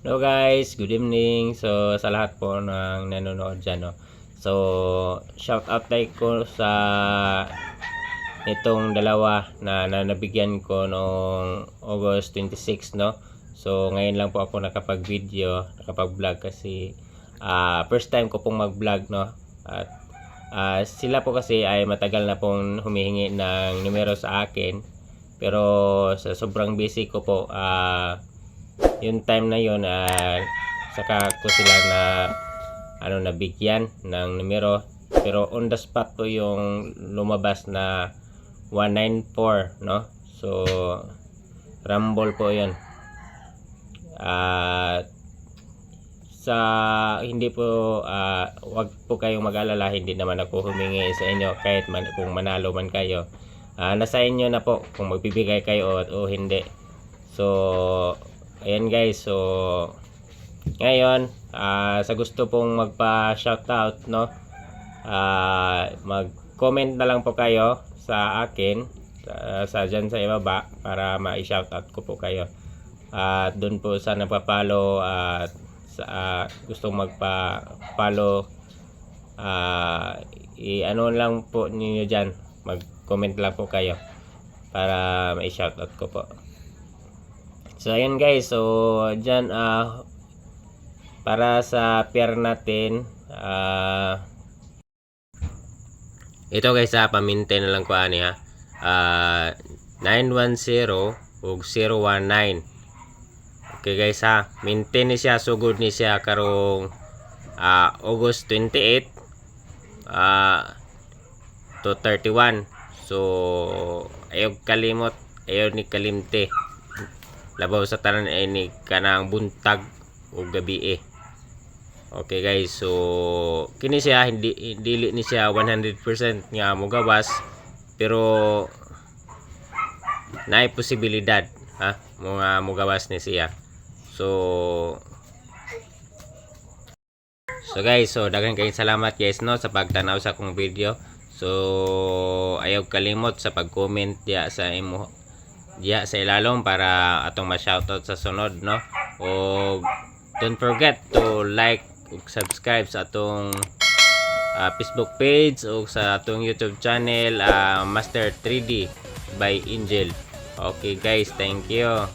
Hello guys, good evening. So sa lahat po ng nanonood dyan, no? So shout out tayo ko sa itong dalawa na nabigyan ko noong August 26, no? So ngayon lang po ako nakapag-video, nakapag-vlog kasi first time ko pong mag-vlog, no? At sila po kasi ay matagal na pong humihingi ng numero sa akin. Pero sa sobrang busy ko po, yung time na yun, saka ko sila na nabigyan ng numero, pero on the spot po yung lumabas na 194, no? So rumble po yun. Sa hindi po, wag po kayong mag-alala, hindi naman ako humingi sa inyo kahit kung manalo man kayo. Nasa inyo na po kung magbibigay kayo o hindi. So ayan guys, so ngayon sa gusto pong magpa-shoutout, no, mag-comment na lang po kayo sa akin sa dyan sa ibaba para ma-shoutout ko po kayo. At doon po sa nagpa-follow at sa gustong magpa-follow, i-ano lang po niyo dyan, mag-comment lang po kayo para ma-shoutout ko po. So ayan guys, so dyan para sa pair natin, ito guys, pamintain na lang ko ani, 910 ug 019. Okay guys, maintain ni siya, sugod ni siya karong August 28 to 31. So ayaw kalimot, ayaw ni kalimte, labaw sa tanan ay ni kanang buntag o gabi. Okay guys, so kini siya hindi dili ni siya 100% nga mogawas, pero naay posibilidad mga mogawas ni siya. So guys, so daghan kayong salamat guys, no, sa pagtanaw sa akong video. So ayaw kalimot sa pag-comment diya sa imo diya sa ilalom para atong ma-shoutout sa sunod, no. O don't forget to like ug subscribe sa atong Facebook page o sa atong YouTube channel, Master 3D by Angel. Okay guys, thank you.